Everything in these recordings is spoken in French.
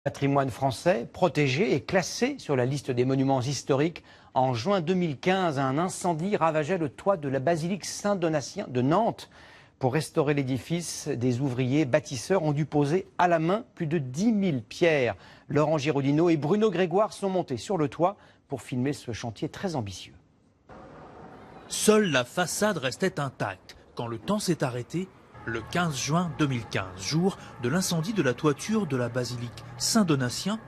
Patrimoine français, protégé et classé sur la liste des monuments historiques. En juin 2015, un incendie ravageait le toit de la basilique Saint-Donatien de Nantes. Pour restaurer l'édifice, des ouvriers bâtisseurs ont dû poser à la main plus de 10 000 pierres. Laurent Giraudineau et Bruno Grégoire sont montés sur le toit pour filmer ce chantier très ambitieux. Seule la façade restait intacte quand le temps s'est arrêté le 15 juin 2015, jour de l'incendie de la toiture de la basilique Saint-Donatien.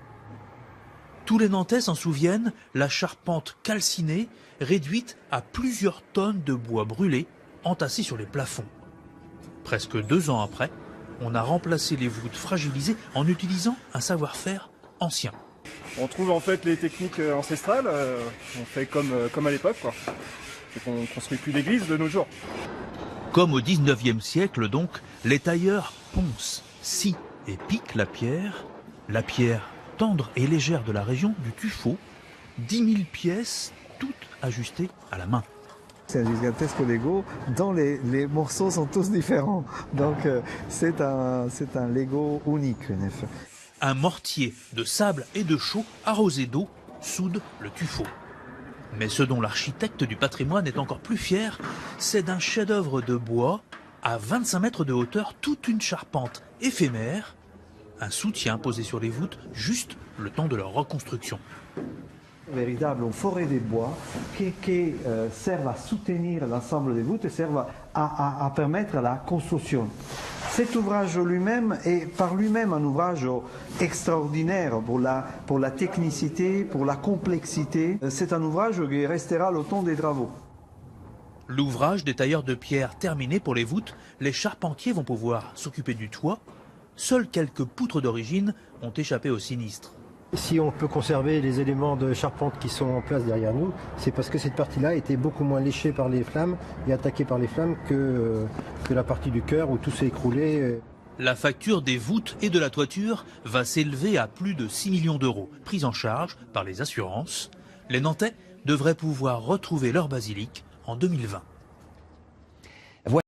Tous les Nantais s'en souviennent, la charpente calcinée, réduite à plusieurs tonnes de bois brûlé, entassés sur les plafonds. Presque 2 ans après, on a remplacé les voûtes fragilisées en utilisant un savoir-faire ancien. On trouve en fait les techniques ancestrales, on fait comme à l'époque, quoi. On ne construit plus d'églises de nos jours. Comme au 19e siècle donc, les tailleurs poncent, scient et piquent la pierre tendre et légère de la région du tuffeau, 10 000 pièces, toutes ajustées à la main. C'est un gigantesque Lego dont les morceaux sont tous différents. Donc c'est un Lego unique. Un mortier de sable et de chaux arrosé d'eau soude le tuffeau. Mais ce dont l'architecte du patrimoine est encore plus fier, c'est d'un chef-d'œuvre de bois à 25 mètres de hauteur, toute une charpente éphémère, un soutien posé sur les voûtes juste le temps de leur reconstruction. Véritable forêt des bois qui servent à soutenir l'ensemble des voûtes et servent à permettre la construction. Cet ouvrage lui-même est par lui-même un ouvrage extraordinaire pour la technicité, pour la complexité. C'est un ouvrage qui restera le temps des travaux. L'ouvrage des tailleurs de pierre terminé pour les voûtes, les charpentiers vont pouvoir s'occuper du toit. Seules quelques poutres d'origine ont échappé au sinistre. Si on peut conserver les éléments de charpente qui sont en place derrière nous, c'est parce que cette partie-là était beaucoup moins léchée par les flammes et attaquée par les flammes que la partie du chœur où tout s'est écroulé. La facture des voûtes et de la toiture va s'élever à plus de 6 millions d'euros, prise en charge par les assurances. Les Nantais devraient pouvoir retrouver leur basilique en 2020.